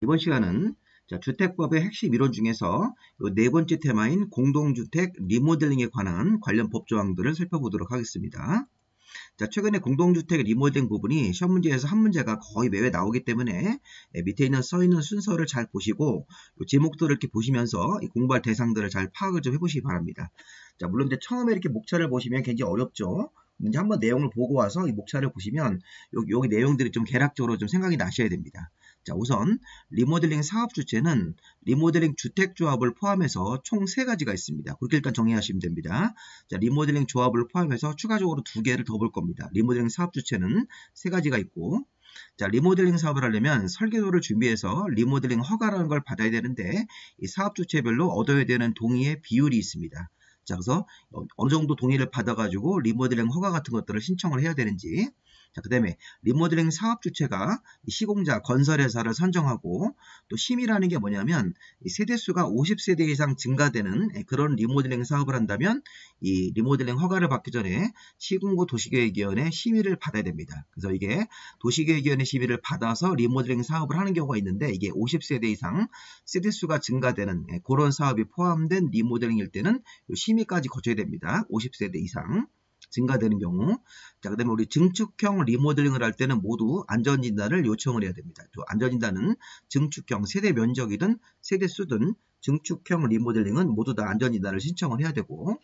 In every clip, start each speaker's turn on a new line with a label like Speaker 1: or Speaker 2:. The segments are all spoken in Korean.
Speaker 1: 이번 시간은 주택법의 핵심 이론 중에서 네 번째 테마인 공동주택 리모델링에 관한 관련 법조항들을 살펴보도록 하겠습니다. 최근에 공동주택 리모델링 부분이 시험 문제에서 한 문제가 거의 매회 나오기 때문에 밑에 써있는 순서를 잘 보시고 제목들을 이렇게 보시면서 공부할 대상들을 잘 파악을 좀 해보시기 바랍니다. 물론 이제 처음에 이렇게 목차를 보시면 굉장히 어렵죠. 이제 한번 내용을 보고 와서 이 목차를 보시면 여기 내용들이 좀 개략적으로 좀 생각이 나셔야 됩니다. 우선 리모델링 사업 주체는 리모델링 주택조합을 포함해서 총 3가지가 있습니다. 그렇게 일단 정리하시면 됩니다. 리모델링 조합을 포함해서 추가적으로 2개를 더 볼 겁니다. 리모델링 사업 주체는 3가지가 있고, 리모델링 사업을 하려면 설계도를 준비해서 리모델링 허가라는 걸 받아야 되는데, 이 사업 주체별로 얻어야 되는 동의의 비율이 있습니다. 그래서 어느 정도 동의를 받아가지고 리모델링 허가 같은 것들을 신청을 해야 되는지, 그 다음에 리모델링 사업 주체가 시공자, 건설회사를 선정하고, 또 심의라는 게 뭐냐면 세대수가 50세대 이상 증가되는 그런 리모델링 사업을 한다면 이 리모델링 허가를 받기 전에 시군구 도시계획위원회 심의를 받아야 됩니다. 그래서 이게 도시계획위원회 심의를 받아서 리모델링 사업을 하는 경우가 있는데, 이게 50세대 이상 세대수가 증가되는 그런 사업이 포함된 리모델링일 때는 심의까지 거쳐야 됩니다. 50세대 이상 증가되는 경우. 그 다음에 우리 증축형 리모델링을 할 때는 모두 안전진단을 요청을 해야 됩니다. 안전진단은 증축형 세대 면적이든 세대수든 증축형 리모델링은 모두 다 안전진단을 신청을 해야 되고,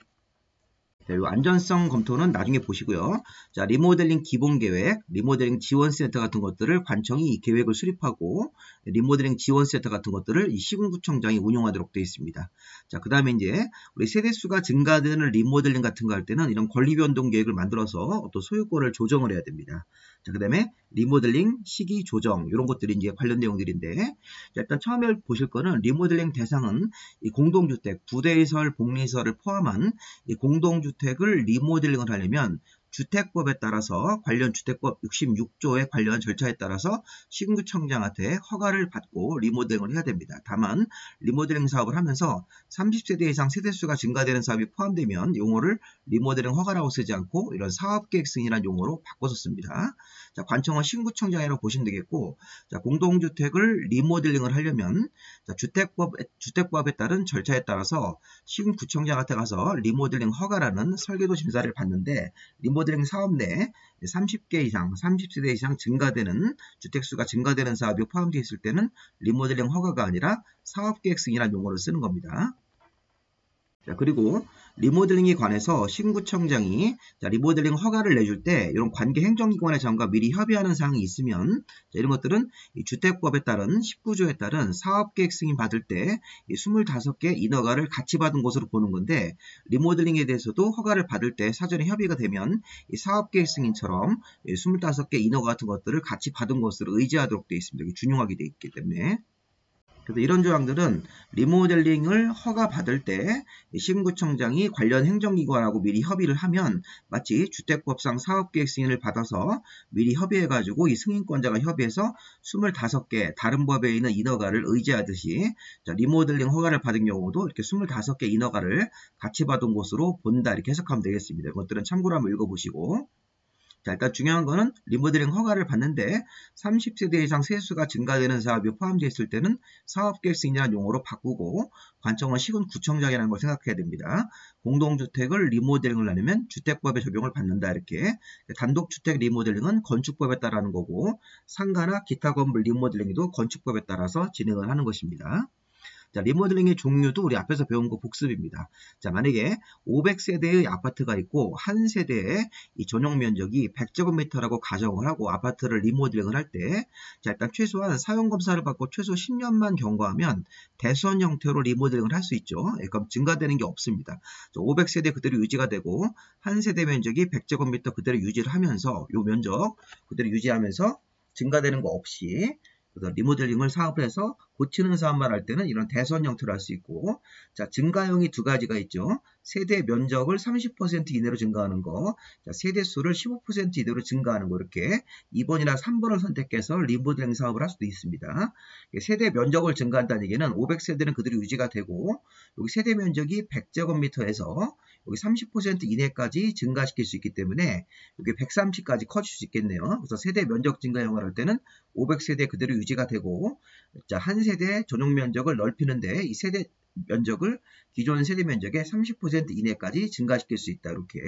Speaker 1: 이 안전성 검토는 나중에 보시고요. 리모델링 기본계획, 리모델링 지원센터 같은 것들을 관청이 이 계획을 수립하고, 리모델링 지원센터 같은 것들을 이 시군구청장이 운영하도록 되어 있습니다. 그 다음에 이제 우리 세대수가 증가되는 리모델링 같은 거 할 때는 이런 권리변동 계획을 만들어서 어떤 소유권을 조정을 해야 됩니다. 그 다음에 리모델링 시기 조정, 이런 것들이 이제 관련 내용들인데, 일단 처음에 보실 거는 리모델링 대상은 이 공동주택, 부대시설, 복리시설을 포함한 이 공동주택을 리모델링을 하려면 주택법에 따라서 관련 주택법 66조의 관련 절차에 따라서 시군구청장한테 허가를 받고 리모델링을 해야 됩니다. 다만 리모델링 사업을 하면서 30세대 이상 세대수가 증가되는 사업이 포함되면 용어를 리모델링 허가라고 쓰지 않고 이런 사업계획 승인이라는 용어로 바꿔서 씁니다. 관청은 시군구청장이라고 보시면 되겠고, 공동주택을 리모델링을 하려면 주택법에 따른 절차에 따라서 시군구청장한테 가서 리모델링 허가라는 설계도 심사를 받는데, 리모델링 사업 내 30개 이상, 30세대 이상 증가되는 주택수가 증가되는 사업이 포함되어 있을 때는 리모델링 허가가 아니라 사업계획 승인이라는 용어를 쓰는 겁니다. 그리고 리모델링에 관해서 시군구청장이 리모델링 허가를 내줄 때 이런 관계 행정기관의 장과 미리 협의하는 사항이 있으면 이런 것들은 이 주택법에 따른 19조에 따른 사업계획 승인 받을 때 25개 인허가를 같이 받은 것으로 보는 건데, 리모델링에 대해서도 허가를 받을 때 사전에 협의가 되면 이 사업계획 승인처럼 25개 인허가 같은 것들을 같이 받은 것으로 의지하도록 되어 있습니다. 준용하게 되어 있기 때문에. 그래서 이런 조항들은 리모델링을 허가받을 때 시군구청장이 관련 행정기관하고 미리 협의를 하면 마치 주택법상 사업계획 승인을 받아서 미리 협의해가지고 이 승인권자가 협의해서 25개 다른 법에 있는 인허가를 의지하듯이 리모델링 허가를 받은 경우도 이렇게 25개 인허가를 같이 받은 것으로 본다, 이렇게 해석하면 되겠습니다. 이것들은 참고로 한번 읽어보시고, 일단 중요한 거는 리모델링 허가를 받는데 30세대 이상 세수가 증가되는 사업이 포함되어 있을 때는 사업계획 승인이라는 용어로 바꾸고, 관청은 시군구청장이라는 걸 생각해야 됩니다. 공동주택을 리모델링을 하려면 주택법에 적용을 받는다, 이렇게. 단독주택 리모델링은 건축법에 따라 하는 거고, 상가나 기타 건물 리모델링도 건축법에 따라서 진행을 하는 것입니다. 리모델링의 종류도 우리 앞에서 배운 거 복습입니다. 만약에 500세대의 아파트가 있고 한 세대의 이 전용 면적이 100제곱미터라고 가정을 하고 아파트를 리모델링을 할 때, 일단 최소한 사용검사를 받고 최소 10년만 경과하면 대수원 형태로 리모델링을 할 수 있죠. 그럼 증가되는 게 없습니다. 500세대 그대로 유지가 되고 한 세대 면적이 100제곱미터 그대로 유지를 하면서 이 면적 그대로 유지하면서 증가되는 거 없이, 그래서 리모델링을 사업을 해서 고치는 사업만 할 때는 이런 대선 형태로 할 수 있고, 증가형이 2가지가 있죠. 세대 면적을 30% 이내로 증가하는 거, 세대 수를 15% 이내로 증가하는 거, 이렇게 2번이나 3번을 선택해서 리모델링 사업을 할 수도 있습니다. 세대 면적을 증가한다는 얘기는 500세대는 그대로 유지가 되고, 여기 세대 면적이 100제곱미터에서 여기 30% 이내까지 증가시킬 수 있기 때문에 여기 130까지 커질 수 있겠네요. 그래서 세대 면적 증가형을 할 때는 500세대 그대로 유지가 되고, 자, 한 세대 전용 면적을 넓히는데 이 세대 면적을 기존 세대 면적의 30% 이내까지 증가시킬 수 있다. 이렇게.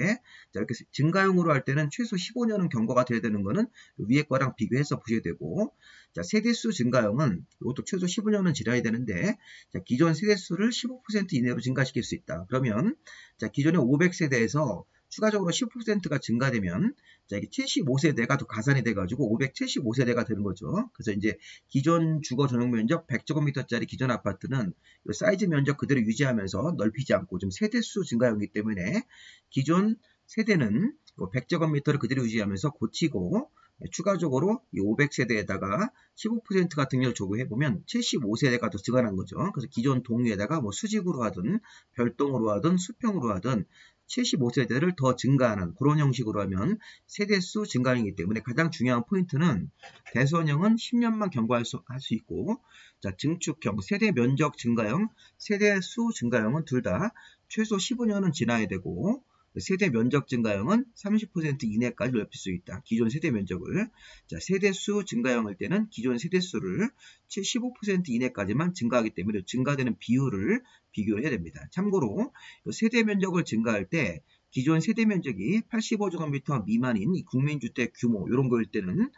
Speaker 1: 자, 이렇게 증가형으로 할 때는 최소 15년은 경과가 돼야 되는 거는 위에 거랑 비교해서 보셔야 되고, 자, 세대수 증가형은 이것도 최소 15년은 지나야 되는데, 자, 기존 세대수를 15% 이내로 증가시킬 수 있다. 그러면, 자, 기존의 500세대에서 추가적으로 10%가 증가되면, 자, 이게 75세대가 더 가산이 돼가지고 575세대가 되는 거죠. 그래서 이제 기존 주거 전용 면적 100제곱미터짜리 기존 아파트는 사이즈 면적 그대로 유지하면서 넓히지 않고 좀 세대수 증가형이기 때문에 기존 세대는 100제곱미터를 그대로 유지하면서 고치고, 추가적으로 이 500세대에다가 15% 같은 경우 적용해보면 75세대가 더 증가한 거죠. 그래서 기존 동위에다가 뭐 수직으로 하든 별동으로 하든 수평으로 하든 75세대를 더 증가하는 그런 형식으로 하면 세대수 증가형이기 때문에 가장 중요한 포인트는 대선형은 10년만 경과할 수 있고, 자, 증축형, 세대 면적 증가형, 세대수 증가형은 둘 다 최소 15년은 지나야 되고, 세대 면적 증가형은 30% 이내까지 넓힐 수 있다. 기존 세대 면적을. 자, 세대수 증가형일 때는 기존 세대수를 15% 이내까지만 증가하기 때문에 증가되는 비율을 비교를 해야 됩니다. 참고로 세대 면적을 증가할 때 기존 세대 면적이 85제곱미터 미만인 이 국민주택 규모 이런 거일 때는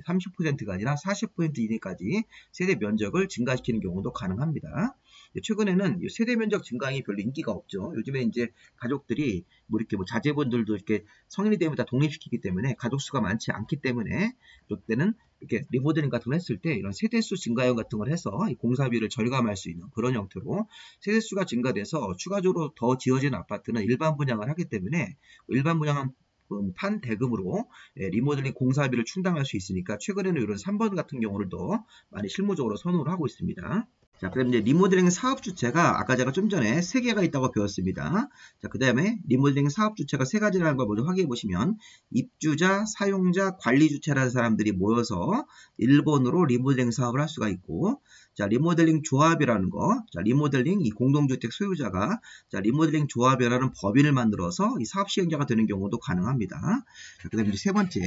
Speaker 1: 30%가 아니라 40% 이내까지 세대 면적을 증가시키는 경우도 가능합니다. 최근에는 세대 면적 증가형이 별로 인기가 없죠. 요즘에 이제 가족들이 뭐 이렇게 뭐 자제분들도 이렇게 성인이 되면 다 독립시키기 때문에 가족 수가 많지 않기 때문에 그럴 때는 이렇게 리모델링 같은 걸 했을 때 이런 세대수 증가형 같은 걸 해서 이 공사비를 절감할 수 있는 그런 형태로 세대수가 증가돼서 추가적으로 더 지어진 아파트는 일반 분양을 하기 때문에 일반 분양한 판 대금으로 리모델링 공사비를 충당할 수 있으니까 최근에는 이런 3번 같은 경우를 더 많이 실무적으로 선호를 하고 있습니다. 자, 그 다음에 이제 리모델링 사업 주체가 아까 제가 좀 전에 3개가 있다고 배웠습니다. 자, 그 다음에 리모델링 사업 주체가 3가지라는 걸 먼저 확인해 보시면 입주자, 사용자, 관리 주체라는 사람들이 모여서 일본으로 리모델링 사업을 할 수가 있고, 자, 리모델링 조합이라는 거, 자, 리모델링 이 공동주택 소유자가 자, 리모델링 조합이라는 법인을 만들어서 이 사업 시행자가 되는 경우도 가능합니다. 자, 그 다음에 이제 세 번째,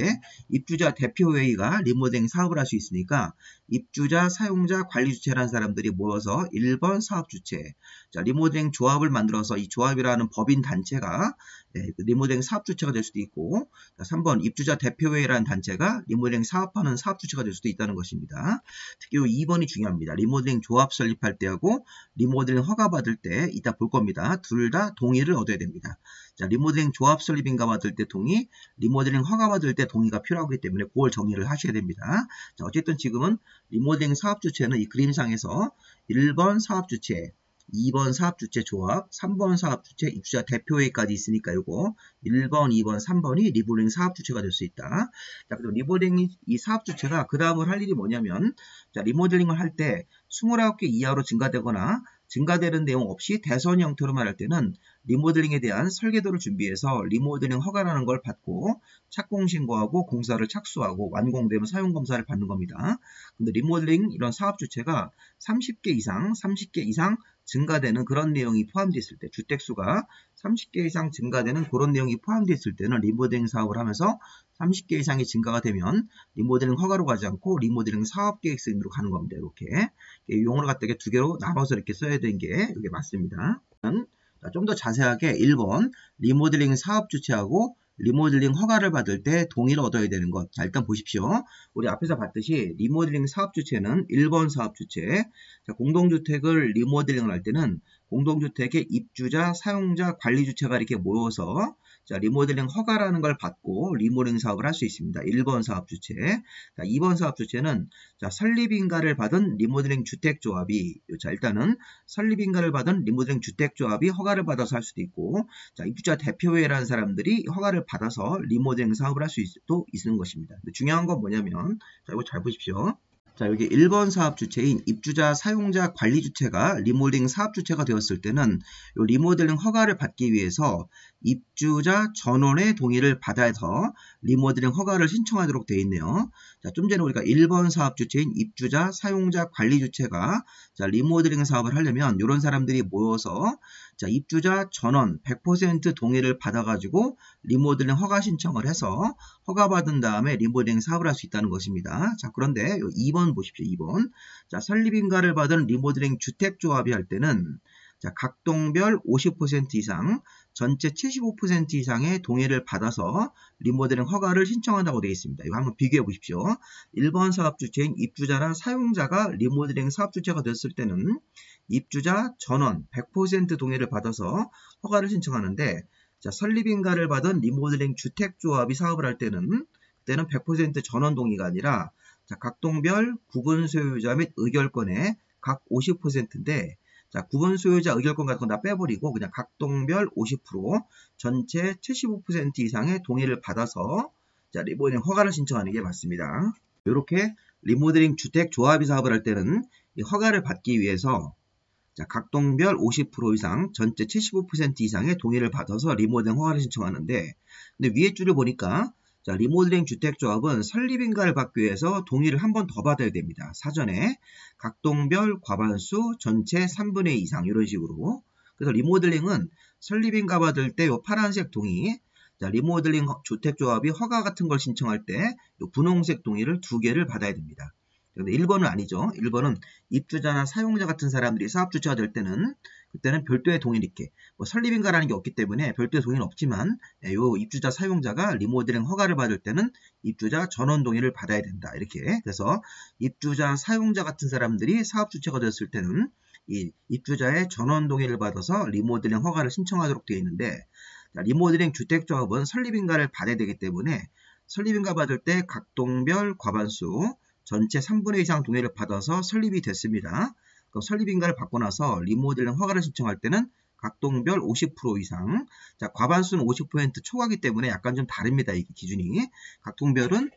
Speaker 1: 입주자 대표회의가 리모델링 사업을 할 수 있으니까 입주자, 사용자, 관리 주체라는 사람들이 모여서 1번 사업 주체, 자, 리모델링 조합을 만들어서 이 조합이라는 법인 단체가 리모델링 사업 주체가 될 수도 있고, 자, 3번 입주자 대표회의라는 단체가 리모델링 사업하는 사업 주체가 될 수도 있다는 것입니다. 특히 2번이 중요합니다. 리모델링 조합 설립할 때하고 리모델링 허가 받을 때 이따 볼 겁니다. 둘 다 동의를 얻어야 됩니다. 자, 리모델링 조합 설립인가 받을 때 동의, 리모델링 허가 받을 때 동의가 필요하기 때문에 그걸 정리를 하셔야 됩니다. 자, 어쨌든 지금은 리모델링 사업 주체는 이 그림상에서 1번 사업 주체, 2번 사업주체 조합, 3번 사업주체 입주자 대표회의까지 있으니까 이거 1번, 2번, 3번이 리모델링 사업주체가 될 수 있다. 자, 그럼 리모델링 이 사업주체가 그 다음으로 할 일이 뭐냐면, 자, 리모델링을 할 때 29개 이하로 증가되거나 증가되는 내용 없이 대선 형태로만 할 때는 리모델링에 대한 설계도를 준비해서 리모델링 허가라는 걸 받고 착공 신고하고 공사를 착수하고 완공되면 사용 검사를 받는 겁니다. 근데 리모델링 이런 사업 주체가 30개 이상 증가되는 그런 내용이 포함되어 있을 때, 주택수가 30개 이상 증가되는 그런 내용이 포함되어 있을 때는 리모델링 사업을 하면서 30개 이상이 증가가 되면 리모델링 허가로 가지 않고 리모델링 사업계획서인으로 가는 겁니다. 이렇게 용어를 갖다가 두 개로 나눠서 이렇게 써야 되는 게 이게 맞습니다. 좀 더 자세하게 1번 리모델링 사업 주체하고 리모델링 허가를 받을 때 동의를 얻어야 되는 것. 자, 일단 보십시오. 우리 앞에서 봤듯이 리모델링 사업 주체는 1번 사업 주체. 자, 공동주택을 리모델링을 할 때는 공동주택의 입주자, 사용자, 관리 주체가 이렇게 모여서 자, 리모델링 허가라는 걸 받고 리모델링 사업을 할 수 있습니다. 1번 사업 주체. 자, 2번 사업 주체는 자, 설립인가를 받은 리모델링 주택조합이 자, 일단은 설립인가를 받은 리모델링 주택조합이 허가를 받아서 할 수도 있고, 자, 입주자 대표회라는 사람들이 허가를 받아서 리모델링 사업을 할 수도 있는 것입니다. 근데 중요한 건 뭐냐면, 자, 이거 잘 보십시오. 자, 여기 1번 사업 주체인 입주자, 사용자, 관리 주체가 리모델링 사업 주체가 되었을 때는 이 리모델링 허가를 받기 위해서 입주자 전원의 동의를 받아서 리모델링 허가를 신청하도록 되어 있네요. 자, 좀 전에 우리가 1번 사업 주체인 입주자, 사용자, 관리 주체가 자, 리모델링 사업을 하려면 이런 사람들이 모여서 자, 입주자 전원 100% 동의를 받아가지고 리모델링 허가 신청을 해서 허가받은 다음에 리모델링 사업을 할 수 있다는 것입니다. 자, 그런데 2번 보십시오. 2번. 자, 설립인가를 받은 리모델링 주택조합이 할 때는 자, 각 동별 50% 이상, 전체 75% 이상의 동의를 받아서 리모델링 허가를 신청한다고 되어 있습니다. 이거 한번 비교해 보십시오. 1번 사업주체인 입주자나 사용자가 리모델링 사업주체가 됐을 때는 입주자 전원 100% 동의를 받아서 허가를 신청하는데, 자, 설립인가를 받은 리모델링 주택조합이 사업을 할 때는 그때는 100% 전원 동의가 아니라 자, 각 동별 구분 소유자 및 의결권의 각 50%인데 자, 구분 소유자 의결권 같은 건 다 빼버리고 그냥 각 동별 50%, 전체 75% 이상의 동의를 받아서 자, 리모델링 허가를 신청하는 게 맞습니다. 이렇게 리모델링 주택 조합이 사업을 할 때는 이 허가를 받기 위해서 자, 각 동별 50% 이상, 전체 75% 이상의 동의를 받아서 리모델링 허가를 신청하는데, 근데 위에 줄을 보니까 자, 리모델링 주택조합은 설립인가를 받기 위해서 동의를 한 번 더 받아야 됩니다. 사전에 각 동별 과반수 전체 3분의 2 이상 이런 식으로. 그래서 리모델링은 설립인가 받을 때 요 파란색 동의, 자, 리모델링 주택조합이 허가 같은 걸 신청할 때 요 분홍색 동의를 2개를 받아야 됩니다. 근데 1번은 아니죠. 1번은 입주자나 사용자 같은 사람들이 사업주체가 될 때는 그때는 별도의 동의 이렇게 뭐 설립인가라는 게 없기 때문에 별도의 동의는 없지만 요 입주자 사용자가 리모델링 허가를 받을 때는 입주자 전원 동의를 받아야 된다. 이렇게. 그래서 입주자 사용자 같은 사람들이 사업주체가 됐을 때는 이 입주자의 전원 동의를 받아서 리모델링 허가를 신청하도록 되어 있는데, 자, 리모델링 주택조합은 설립인가를 받아야 되기 때문에 설립인가 받을 때 각 동별 과반수 전체 3분의 2 이상 동의를 받아서 설립이 됐습니다. 그럼 설립인가를 받고 나서 리모델링 허가를 신청할 때는 각 동별 50% 이상, 자, 과반수는 50% 초과이기 때문에 약간 좀 다릅니다. 이 기준이. 각 동별은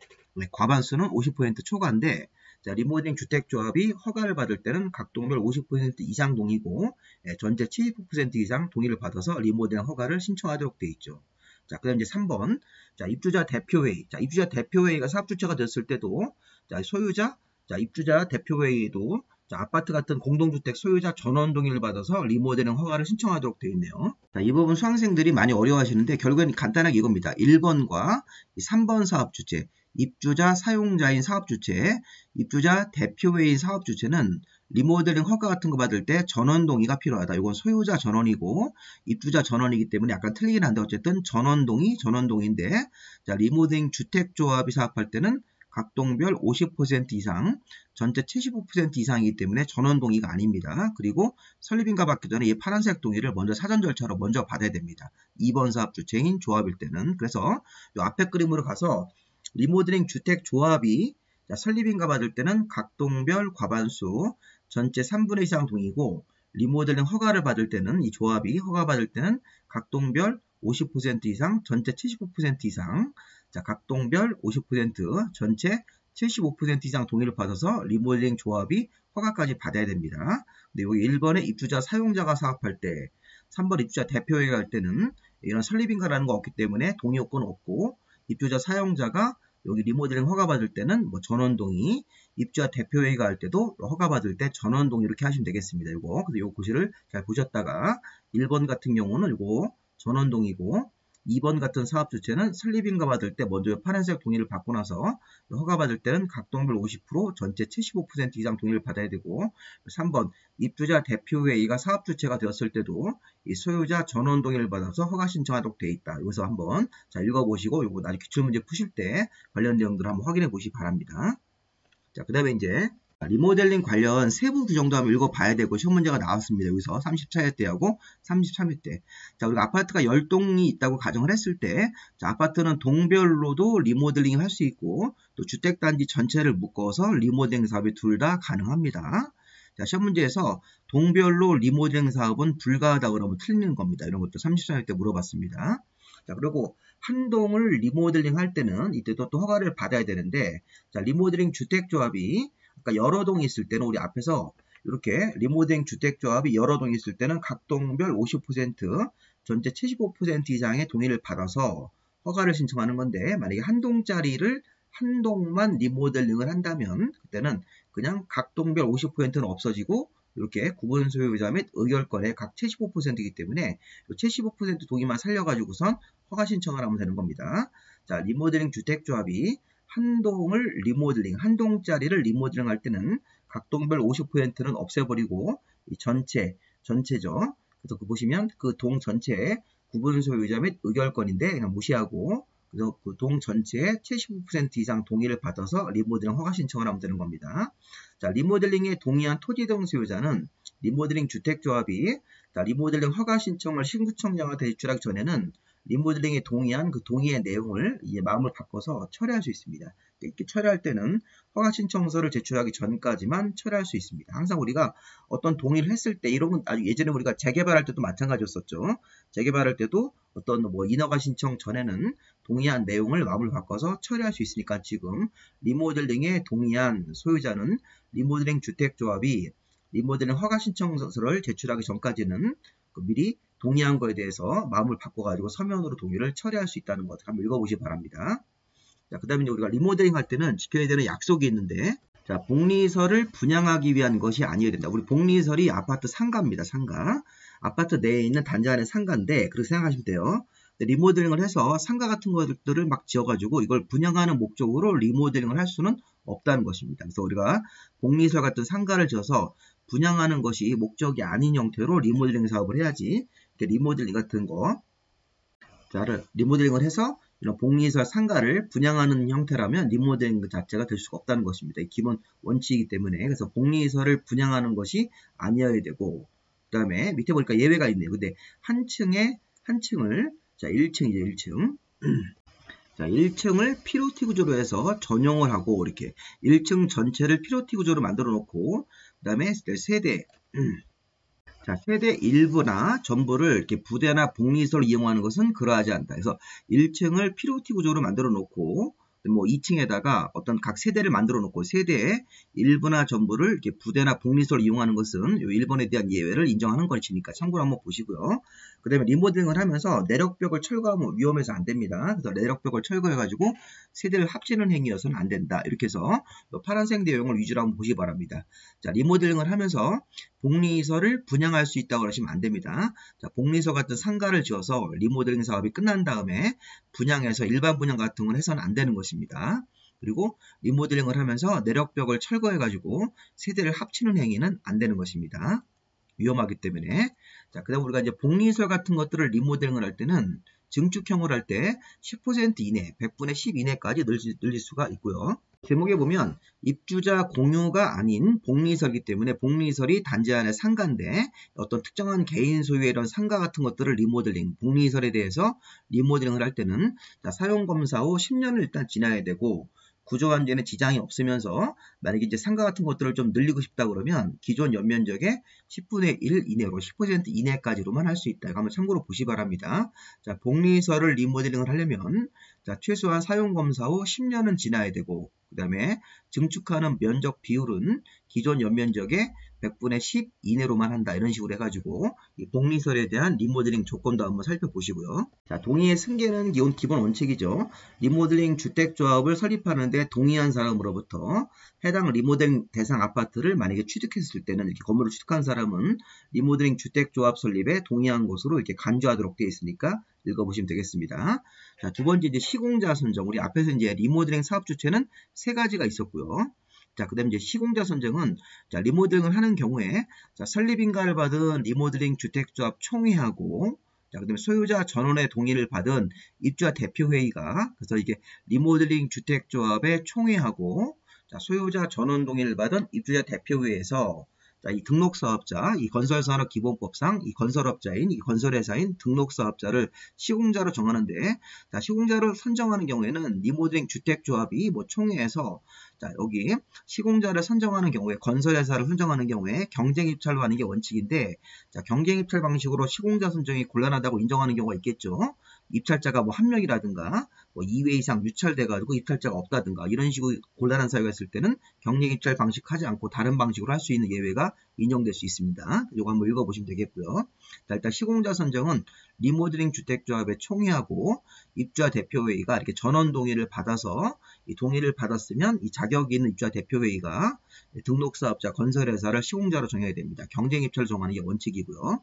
Speaker 1: 과반수는 50% 초과인데, 자, 리모델링 주택조합이 허가를 받을 때는 각 동별 50% 이상 동의고 전체 75% 이상 동의를 받아서 리모델링 허가를 신청하도록 되어 있죠. 자, 그 다음 이제 3번. 자, 입주자 대표회의. 자, 입주자 대표회의가 사업주체가 됐을 때도, 자, 소유자, 자, 입주자 대표회의도, 자, 아파트 같은 공동주택 소유자 전원 동의를 받아서 리모델링 허가를 신청하도록 되어 있네요. 자, 이 부분 수강생들이 많이 어려워하시는데, 결국엔 간단하게 이겁니다. 1번과 3번 사업주체, 입주자 사용자인 사업주체, 입주자 대표회의 사업주체는 리모델링 허가 같은 거 받을 때 전원 동의가 필요하다. 이건 소유자 전원이고 입주자 전원이기 때문에 약간 틀리긴 한데 어쨌든 전원 동의인데, 자, 리모델링 주택조합이 사업할 때는 각 동별 50% 이상, 전체 75% 이상이기 때문에 전원 동의가 아닙니다. 그리고 설립인가 받기 전에 이 파란색 동의를 먼저 사전 절차로 먼저 받아야 됩니다. 2번 사업주체인 조합일 때는. 그래서 이 앞에 그림으로 가서 리모델링 주택조합이 자, 설립인가 받을 때는 각 동별 과반수 전체 3분의 2 이상 동의고, 리모델링 허가를 받을 때는 이 조합이 허가 받을 때는 각 동별 50% 이상 전체 75% 이상, 자, 각 동별 50% 전체 75% 이상 동의를 받아서 리모델링 조합이 허가까지 받아야 됩니다. 근데 여기 1번에 입주자 사용자가 사업할 때, 3번 입주자 대표회의가 할 때는 이런 설립인가라는 거 없기 때문에 동의 요건은 없고, 입주자 사용자가 여기 리모델링 허가 받을 때는 뭐 전원 동의, 입주자 대표회의가 할 때도 허가 받을 때 전원 동의 이렇게 하시면 되겠습니다. 이거. 그래서 요 고시를 잘 보셨다가 1번 같은 경우는 이거 전원 동의고, 2번 같은 사업 주체는 설립인가 받을 때 먼저 파란색 동의를 받고 나서 허가 받을 때는 각 동별 50% 전체 75% 이상 동의를 받아야 되고, 3번 입주자 대표회의가 사업 주체가 되었을 때도 이 소유자 전원 동의를 받아서 허가 신청하도록 되어 있다. 여기서 한번 자, 읽어보시고 요거 나중에 기출문제 푸실 때 관련 내용들을 한번 확인해 보시기 바랍니다. 자, 그 다음에 이제 리모델링 관련 세부 규정도 한번 읽어봐야 되고 시험 문제가 나왔습니다. 여기서 34회 때하고 33회 때. 자, 우리가 아파트가 10동이 있다고 가정을 했을 때, 자, 아파트는 동별로도 리모델링을 할 수 있고 또 주택단지 전체를 묶어서 리모델링 사업이 둘 다 가능합니다. 자, 시험 문제에서 동별로 리모델링 사업은 불가하다고 그러면 틀리는 겁니다. 이런 것도 34회 때 물어봤습니다. 자, 그리고 한 동을 리모델링 할 때는 이때도 또 허가를 받아야 되는데, 자, 리모델링 주택조합이 그러니까 여러 동이 있을 때는 우리 앞에서 이렇게 리모델링 주택조합이 여러 동이 있을 때는 각 동별 50% 전체 75% 이상의 동의를 받아서 허가를 신청하는 건데, 만약에 한 동짜리를 한 동만 리모델링을 한다면 그때는 그냥 각 동별 50%는 없어지고 이렇게 구분 소유자 및 의결권의 각 75%이기 때문에 75% 동의만 살려가지고선 허가 신청을 하면 되는 겁니다. 자, 리모델링 주택조합이 한 동을 리모델링, 한 동짜리를 리모델링 할 때는 각 동별 50%는 없애버리고 이 전체죠. 그래서 보시면 그 동 전체의 구분 소유자 및 의결권인데 그냥 무시하고 그래서 그 동 전체의 75% 이상 동의를 받아서 리모델링 허가 신청을 하면 되는 겁니다. 자, 리모델링에 동의한 토지동 소유자는 리모델링 주택조합이 리모델링 허가 신청을 신구청장한테 제출하기 전에는 리모델링에 동의한 그 동의의 내용을 이제 마음을 바꿔서 철회할 수 있습니다. 이렇게 철회할 때는 허가 신청서를 제출하기 전까지만 철회할 수 있습니다. 항상 우리가 어떤 동의를 했을 때 이런 건 아주 예전에 우리가 재개발할 때도 마찬가지였었죠. 재개발할 때도 어떤 뭐 인허가 신청 전에는 동의한 내용을 마음을 바꿔서 처리할 수 있으니까 지금 리모델링에 동의한 소유자는 리모델링 주택조합이 리모델링 허가 신청서를 제출하기 전까지는 미리 동의한 거에 대해서 마음을 바꿔가지고 서면으로 동의를 처리할 수 있다는 것 한번 읽어보시기 바랍니다. 자, 그 다음에 우리가 리모델링 할 때는 지켜야 되는 약속이 있는데, 자, 복리설을 분양하기 위한 것이 아니어야 된다. 우리 복리설이 아파트 상가입니다. 상가. 아파트 내에 있는 단지 안의 상가인데 그렇게 생각하시면 돼요. 리모델링을 해서 상가 같은 것들을 막 지어가지고 이걸 분양하는 목적으로 리모델링을 할 수는 없다는 것입니다. 그래서 우리가 복리설 같은 상가를 지어서 분양하는 것이 목적이 아닌 형태로 리모델링 사업을 해야지 이렇게 리모델링 같은 거 리모델링을 해서 이런 복리설 상가를 분양하는 형태라면 리모델링 자체가 될 수가 없다는 것입니다. 기본 원칙이기 때문에 그래서 복리설을 분양하는 것이 아니어야 되고 그 다음에 밑에 보니까 예외가 있네요. 근데 한 층을 자 1층이죠. 1층 자 1층을 피로티 구조로 해서 전용을 하고 이렇게 1층 전체를 피로티 구조로 만들어 놓고 그 다음에 세대 자, 세대 일부나 전부를 이렇게 부대나 복리설을 이용하는 것은 그러하지 않다. 그래서 1층을 피로티 구조로 만들어 놓고 뭐 2층에다가 어떤 각 세대를 만들어 놓고 세대의 일부나 전부를 이렇게 부대나 복리설을 이용하는 것은 이 1번에 대한 예외를 인정하는 것이니까 참고로 한번 보시고요. 그 다음에 리모델링을 하면서 내력벽을 철거하면 위험해서 안 됩니다. 그래서 내력벽을 철거해가지고 세대를 합치는 행위여서는 안 된다. 이렇게 해서 파란색 내용을 위주로 한번 보시기 바랍니다. 자, 리모델링을 하면서 복리설을 분양할 수 있다고 하시면 안 됩니다. 자, 복리설 같은 상가를 지어서 리모델링 사업이 끝난 다음에 분양해서 일반 분양 같은 건 해서는 안 되는 것입니다. 그리고 리모델링을 하면서 내력벽을 철거해가지고 세대를 합치는 행위는 안 되는 것입니다. 위험하기 때문에. 자, 그 다음 우리가 이제 복리설 같은 것들을 리모델링을 할 때는 증축형으로 할 때 10% 이내, 100분의 10 이내까지 늘릴 수가 있고요. 제목에 보면 입주자 공유가 아닌 복리설이기 때문에 복리설이 단지 안의 상가인데 어떤 특정한 개인 소유의 이런 상가 같은 것들을 리모델링, 복리설에 대해서 리모델링을 할 때는 사용검사 후 10년을 일단 지나야 되고 구조환경에 지장이 없으면서 만약에 이제 상가 같은 것들을 좀 늘리고 싶다 그러면 기존 연면적의 10분의 1 이내로 10% 이내까지로만 할 수 있다. 이거 한번 참고로 보시 바랍니다. 자, 복리설을 리모델링을 하려면 자, 최소한 사용검사 후 10년은 지나야 되고 그 다음에 증축하는 면적 비율은 기존 연면적의 100분의 10 이내로만 한다. 이런 식으로 해가지고 이 복리설에 대한 리모델링 조건도 한번 살펴보시고요. 자, 동의의 승계는 기본 원칙이죠. 리모델링 주택조합을 설립하는데 동의한 사람으로부터 해당 리모델링 대상 아파트를 만약에 취득했을 때는 이렇게 건물을 취득한 사람은 리모델링 주택조합 설립에 동의한 것으로 이렇게 간주하도록 되어 있으니까 읽어보시면 되겠습니다. 자, 두 번째 이제 시공자 선정. 우리 앞에서 이제 리모델링 사업 주체는 세 가지가 있었고요. 자, 그 다음에 이제 시공자 선정은 자, 리모델링을 하는 경우에 자, 설립인가를 받은 리모델링 주택조합 총회하고 자, 그 다음에 소유자 전원의 동의를 받은 입주자 대표회의가 그래서 이게 리모델링 주택조합의 총회하고 자, 소유자 전원 동의를 받은 입주자 대표회의에서 자, 이 등록사업자, 이 건설산업기본법상 이 건설업자인, 이 건설회사인 등록사업자를 시공자로 정하는데, 자, 시공자를 선정하는 경우에는 리모델링 주택조합이 뭐 총회에서, 자, 여기 시공자를 선정하는 경우에, 건설회사를 선정하는 경우에 경쟁입찰로 하는 게 원칙인데, 자, 경쟁입찰 방식으로 시공자 선정이 곤란하다고 인정하는 경우가 있겠죠. 입찰자가 뭐 한 명이라든가, 뭐 2회 이상 유찰돼가지고 입찰자가 없다든가, 이런 식으로 곤란한 사유가 있을 때는 경쟁입찰 방식 하지 않고 다른 방식으로 할 수 있는 예외가 인정될 수 있습니다. 이거 한번 읽어보시면 되겠고요. 자, 일단 시공자 선정은 리모델링 주택조합의 총회하고 입주자 대표회의가 이렇게 전원 동의를 받아서 이 동의를 받았으면 이 자격이 있는 입주자 대표회의가 등록사업자 건설회사를 시공자로 정해야 됩니다. 경쟁 입찰을 정하는 게 원칙이고요.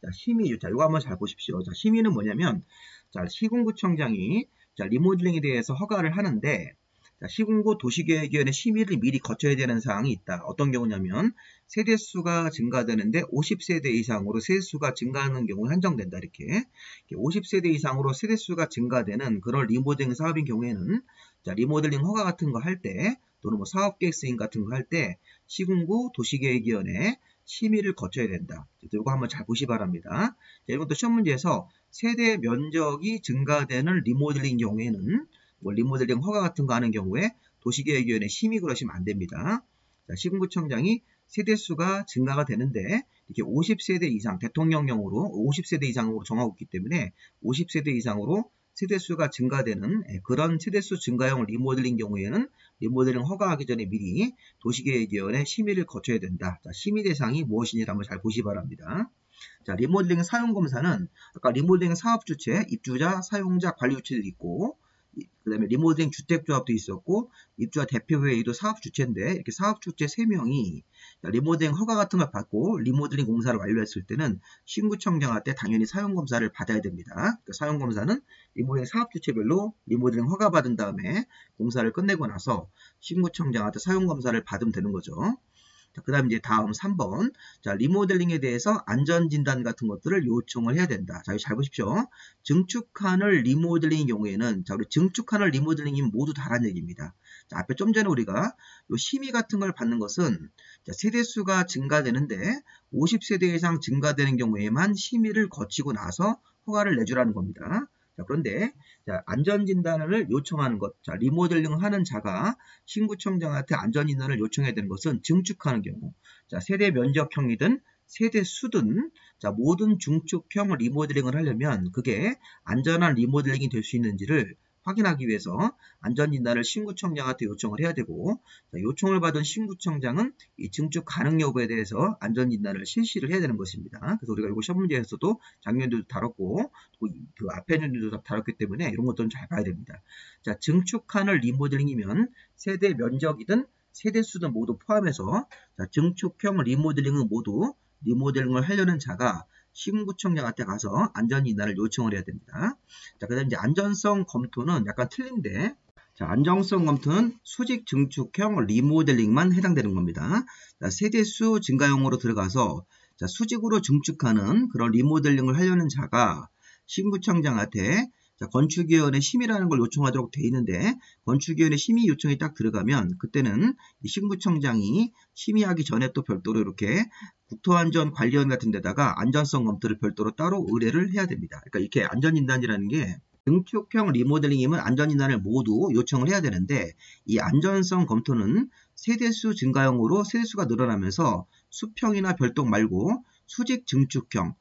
Speaker 1: 자, 심의. 자, 이거 한번 잘 보십시오. 자, 심의는 뭐냐면, 자, 시군구청장이 자, 리모델링에 대해서 허가를 하는데, 자, 시군구 도시계획위원회 심의를 미리 거쳐야 되는 사항이 있다. 어떤 경우냐면, 세대수가 증가되는데 50세대 이상으로 세대수가 증가하는 경우에 한정된다. 이렇게 50세대 이상으로 세대수가 증가되는 그런 리모델링 사업인 경우에는, 자, 리모델링 허가 같은 거 할 때, 또는 뭐 사업계획 승인 같은 거 할 때, 시군구 도시계획위원회 심의를 거쳐야 된다. 이거 한번 잘 보시 바랍니다. 자, 이것도 시험 문제에서 세대 면적이 증가되는 리모델링 경우에는 뭐 리모델링 허가 같은 거 하는 경우에 도시계획위원회 심의 그러시면 안 됩니다. 자, 시군구청장이 세대수가 증가가 되는데 이렇게 50세대 이상 대통령령으로 50세대 이상으로 정하고 있기 때문에 50세대 이상으로 세대수가 증가되는 그런 세대수 증가형 리모델링 경우에는 리모델링 허가하기 전에 미리 도시계획위원회 심의를 거쳐야 된다. 자, 심의 대상이 무엇인지 한번 잘 보시 바랍니다. 자, 리모델링 사용검사는 아까 리모델링 사업주체, 입주자, 사용자, 관리주체들이 있고 그 다음에 리모델링 주택조합도 있었고 입주자 대표회의도 사업주체인데 이렇게 사업주체 3명이 리모델링 허가 같은 걸 받고 리모델링 공사를 완료했을 때는 시군구청장한테 당연히 사용검사를 받아야 됩니다. 그러니까 사용검사는 리모델링 사업주체별로 리모델링 허가 받은 다음에 공사를 끝내고 나서 시군구청장한테 사용검사를 받으면 되는 거죠. 그 다음 이제 다음 3번. 자, 리모델링에 대해서 안전진단 같은 것들을 요청을 해야 된다. 자, 이거 잘 보십시오. 증축한을 리모델링의 경우에는, 자, 우리 증축한을 리모델링이면 모두 다란 얘기입니다. 자, 앞에 좀 전에 우리가 요 심의 같은 걸 받는 것은, 자, 세대수가 증가되는데 50세대 이상 증가되는 경우에만 심의를 거치고 나서 허가를 내주라는 겁니다. 자, 그런데 자, 안전진단을 요청하는 것, 자, 리모델링을 하는 자가 시군구청장한테 안전진단을 요청해야 되는 것은 증축하는 경우, 자, 세대 면적형이든 세대 수든, 자, 모든 중축형 리모델링을 하려면 그게 안전한 리모델링이 될 수 있는지를 확인하기 위해서 안전진단을 시군구청장한테 요청을 해야 되고, 자, 요청을 받은 시군구청장은 이 증축 가능 여부에 대해서 안전진단을 실시를 해야 되는 것입니다. 그래서 우리가 이거 시험 문제에서도 작년에도 다뤘고 또 그 앞에 년도도 다뤘기 때문에 이런 것들은 잘 봐야 됩니다. 자, 증축한을 리모델링이면 세대 면적이든 세대 수든 모두 포함해서 자, 증축형 리모델링은 모두 리모델링을 하려는 자가 시군구청장한테 가서 안전진단을 요청을 해야 됩니다. 자, 그다음 이제 안전성 검토는 약간 틀린데, 자, 안정성 검토는 수직 증축형 리모델링만 해당되는 겁니다. 자, 세대수 증가형으로 들어가서 자, 수직으로 증축하는 그런 리모델링을 하려는 자가 시군구청장한테 자, 건축위원회 심의라는 걸 요청하도록 돼 있는데 건축위원회 심의 요청이 딱 들어가면 그때는 이 시군구청장이 심의하기 전에 또 별도로 이렇게 국토안전관리원 같은 데다가 안전성 검토를 별도로 따로 의뢰를 해야 됩니다. 그러니까 이렇게 안전진단이라는 게 증축형 리모델링이면 안전진단을 모두 요청을 해야 되는데 이 안전성 검토는 세대수 증가형으로 세대수가 늘어나면서 수평이나 별동 말고 수직 증축형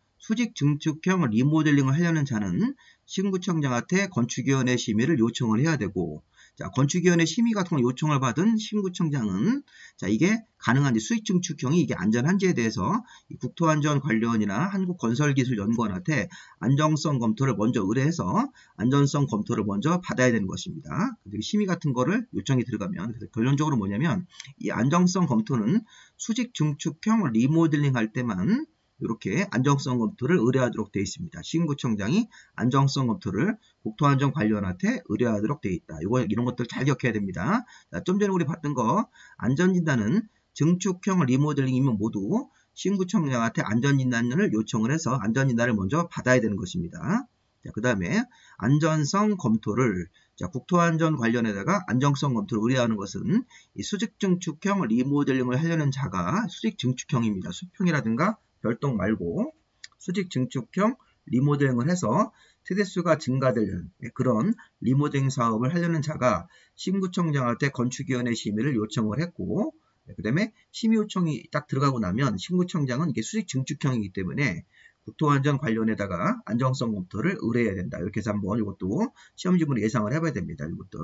Speaker 1: 리모델링을 하려는 자는 시군구청장한테 건축위원회 심의를 요청을 해야 되고, 자, 건축위원회 심의 같은 걸 요청을 받은 시군구청장은 자, 이게 가능한지 수직 증축형이 이게 안전한지에 대해서 국토안전관리원이나 한국건설기술연구원한테 안정성 검토를 먼저 의뢰해서 안전성 검토를 먼저 받아야 되는 것입니다. 심의 같은 거를 요청이 들어가면 그래서 결론적으로 뭐냐면 이 안정성 검토는 수직 증축형 리모델링 할 때만 이렇게 안정성 검토를 의뢰하도록 되어 있습니다. 시군구청장이 안정성 검토를 국토안전관리원한테 의뢰하도록 되어 있다. 이런 것들 잘 기억해야 됩니다. 자, 좀 전에 우리 봤던 거 안전진단은 증축형 리모델링이면 모두 시군구청장한테 안전진단을 요청을 해서 안전진단을 먼저 받아야 되는 것입니다. 그 다음에 안전성 검토를 자, 국토안전관련에다가 안정성 검토를 의뢰하는 것은 이 수직 증축형 리모델링을 하려는 자가 수직 증축형입니다. 수평이라든가 별동 말고 수직 증축형 리모델링을 해서 세대수가 증가되는 그런 리모델링 사업을 하려는 자가 시군구청장한테 건축위원회 심의를 요청을 했고, 그 다음에 심의 요청이 딱 들어가고 나면 시군구청장은 이게 수직 증축형이기 때문에 국토안전관련에다가 안정성 검토를 의뢰해야 된다. 이렇게 해서 한번 이것도 시험 지문에 예상을 해봐야 됩니다. 이것도.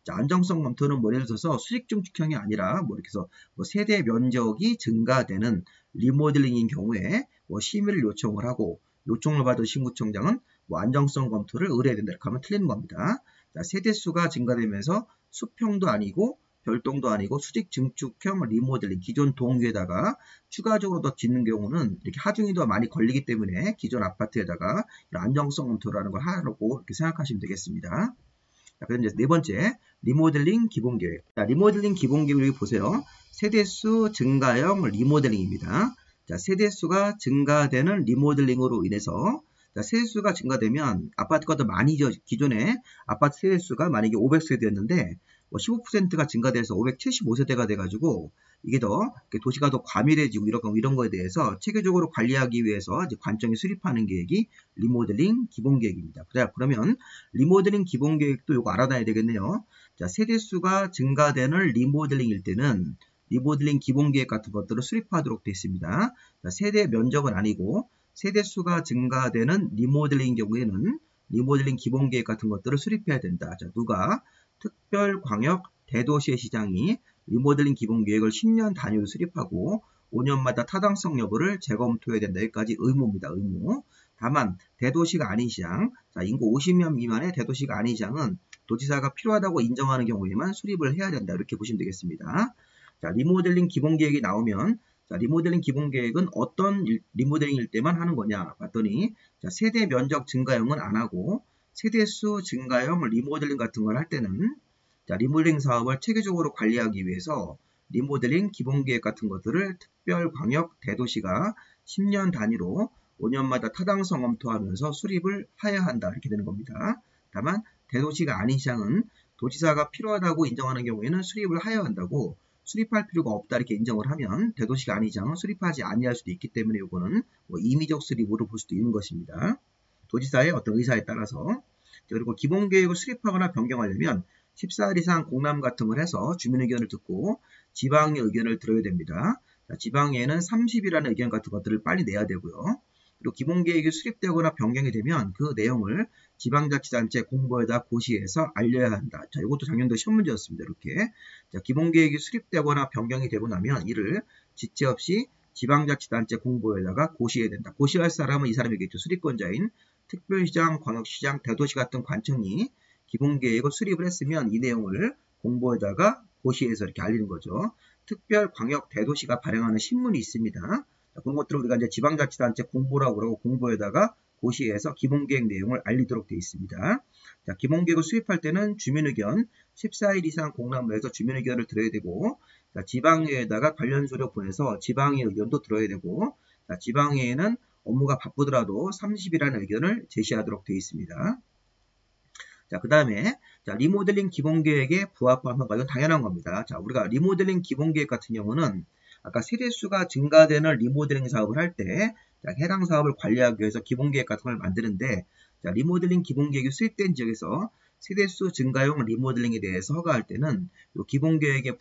Speaker 1: 자, 안정성 검토는 뭐 예를 들어서 수직 증축형이 아니라 뭐 이렇게 해서 뭐 세대 면적이 증가되는 리모델링인 경우에 뭐 심의를 요청을 하고 요청을 받은 시군구청장은 뭐 안정성 검토를 의뢰해야 된다. 이렇게 하면 틀리는 겁니다. 자, 세대수가 증가되면서 수평도 아니고 별동도 아니고 수직 증축형 리모델링, 기존 동위에다가 추가적으로 더 짓는 경우는 이렇게 하중이 더 많이 걸리기 때문에 기존 아파트에다가 이런 안정성 검토라는 걸 하라고 이렇게 생각하시면 되겠습니다. 자, 그럼 이제 네 번째, 리모델링 기본계획. 자, 리모델링 기본계획을 보세요. 세대수 증가형 리모델링입니다. 자, 세대수가 증가되는 리모델링으로 인해서, 자, 세대수가 증가되면 아파트가 더 많이죠. 기존에 아파트 세대수가 만약에 500세대였는데 15%가 증가돼서 575세대가 돼가지고 이게 더 도시가 더 과밀해지고 이런 거에 대해서 체계적으로 관리하기 위해서 이제 관청이 수립하는 계획이 리모델링 기본계획입니다. 그러면 리모델링 기본계획도 이거 알아놔야 되겠네요. 자, 세대수가 증가되는 리모델링일 때는 리모델링 기본계획 같은 것들을 수립하도록 되어 있습니다. 자, 세대 면적은 아니고 세대수가 증가되는 리모델링 경우에는 리모델링 기본계획 같은 것들을 수립해야 된다. 자, 누가? 특별광역 대도시의 시장이 리모델링 기본계획을 10년 단위로 수립하고 5년마다 타당성 여부를 재검토해야 된다. 여기까지 의무입니다. 의무. 다만 대도시가 아닌 시장, 자, 인구 50명 미만의 대도시가 아닌 시장은 도지사가 필요하다고 인정하는 경우에만 수립을 해야 된다. 이렇게 보시면 되겠습니다. 자, 리모델링 기본계획이 나오면, 자, 리모델링 기본계획은 어떤 리모델링일 때만 하는 거냐 봤더니, 자, 세대 면적 증가형은 안 하고 세대수 증가형 리모델링 같은 걸 할 때는, 자, 리모델링 사업을 체계적으로 관리하기 위해서 리모델링 기본계획 같은 것들을 특별광역 대도시가 10년 단위로 5년마다 타당성 검토하면서 수립을 해야 한다. 이렇게 되는 겁니다. 다만 대도시가 아닌 시장은 도지사가 필요하다고 인정하는 경우에는 수립을 하여야 한다고, 수립할 필요가 없다 이렇게 인정을 하면 대도시가 아닌 시장은 수립하지 아니할 수도 있기 때문에 이거는 임의적 수립으로 볼 수도 있는 것입니다. 도지사의 어떤 의사에 따라서. 그리고 기본계획을 수립하거나 변경하려면 14일 이상 공람 같은 걸 해서 주민 의견을 듣고 지방의 의견을 들어야 됩니다. 자, 지방에는 30이라는 의견 같은 것들을 빨리 내야 되고요. 그리고 기본계획이 수립되거나 변경이 되면 그 내용을 지방자치단체 공보에다 고시해서 알려야 한다. 자, 이것도 작년도 시험 문제였습니다. 이렇게. 자, 기본계획이 수립되거나 변경이 되고 나면 이를 지체 없이 지방자치단체 공보에다가 고시해야 된다. 고시할 사람은 이 사람이겠죠. 수립권자인 특별시장, 광역시장, 대도시 같은 관청이 기본계획을 수립을 했으면 이 내용을 공보에다가 고시해서 이렇게 알리는 거죠. 특별광역 대도시가 발행하는 신문이 있습니다. 자, 그런 것들을 우리가 이제 지방자치단체 공보라고 그러고 공보에다가 고시해서 기본계획 내용을 알리도록 되어 있습니다. 자, 기본계획을 수립할 때는 주민의견 14일 이상 공람을 해서 주민의견을 들어야 되고, 자, 지방의회에다가 관련 서류 보내서 지방의 의견도 들어야 되고, 자, 지방의회는 업무가 바쁘더라도 30이라는 의견을 제시하도록 되어 있습니다. 자, 그 다음에 리모델링 기본계획에 부합하는 것은 당연한 겁니다. 자, 우리가 리모델링 기본계획 같은 경우는 아까 세대수가 증가되는 리모델링 사업을 할 때 해당 사업을 관리하기 위해서 기본계획 같은 걸 만드는데, 자, 리모델링 기본계획이 수립된 지역에서 세대수 증가용 리모델링에 대해서 허가할 때는 이 기본계획에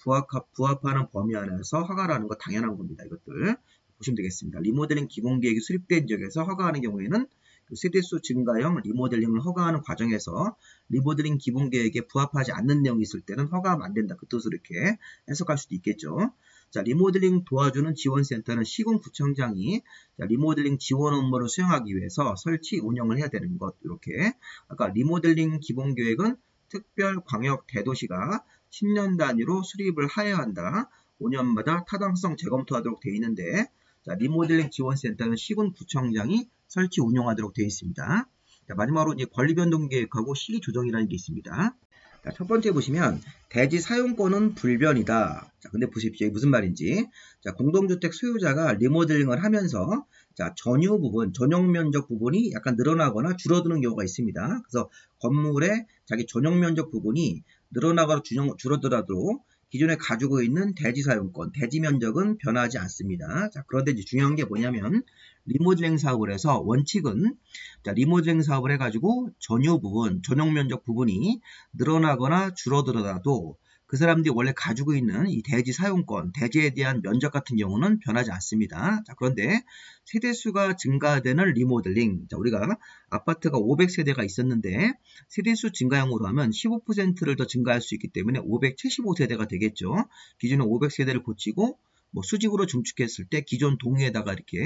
Speaker 1: 부합하는 범위 안에서 허가를 하는 거 당연한 겁니다. 이것들 보시면 되겠습니다. 리모델링 기본계획이 수립된 지역에서 허가하는 경우에는 세대수 증가형 리모델링을 허가하는 과정에서 리모델링 기본계획에 부합하지 않는 내용이 있을 때는 허가하면 안 된다. 그 뜻으로 이렇게 해석할 수도 있겠죠. 자, 리모델링 도와주는 지원센터는 시군구청장이 리모델링 지원 업무를 수행하기 위해서 설치 운영을 해야 되는 것. 이렇게 아까 리모델링 기본계획은 특별광역 대도시가 10년 단위로 수립을 하여야 한다. 5년마다 타당성 재검토하도록 되어 있는데, 자, 리모델링 지원센터는 시군구청장이 설치 운영하도록 되어 있습니다. 자, 마지막으로 이제 권리변동계획하고 시기조정이라는 게 있습니다. 자, 첫 번째 보시면 대지 사용권은 불변이다. 자, 근데 보십시오. 이게 무슨 말인지. 자, 공동주택 소유자가 리모델링을 하면서 자, 전유 부분, 전용 면적 부분이 약간 늘어나거나 줄어드는 경우가 있습니다. 그래서 건물의 자기 전용 면적 부분이 늘어나거나 줄어들어도 기존에 가지고 있는 대지 사용권, 대지 면적은 변하지 않습니다. 자, 그런데 이제 중요한 게 뭐냐면 리모델링 사업을 해서 원칙은 자, 리모델링 사업을 해가지고 전유 부분, 전용 면적 부분이 늘어나거나 줄어들어도 그 사람들이 원래 가지고 있는 이 대지 사용권, 대지에 대한 면적 같은 경우는 변하지 않습니다. 자, 그런데 세대수가 증가되는 리모델링, 자, 우리가 아파트가 500세대가 있었는데 세대수 증가형으로 하면 15%를 더 증가할 수 있기 때문에 575세대가 되겠죠. 기존에 500세대를 고치고 뭐 수직으로 증축했을 때 기존 동에다가 이렇게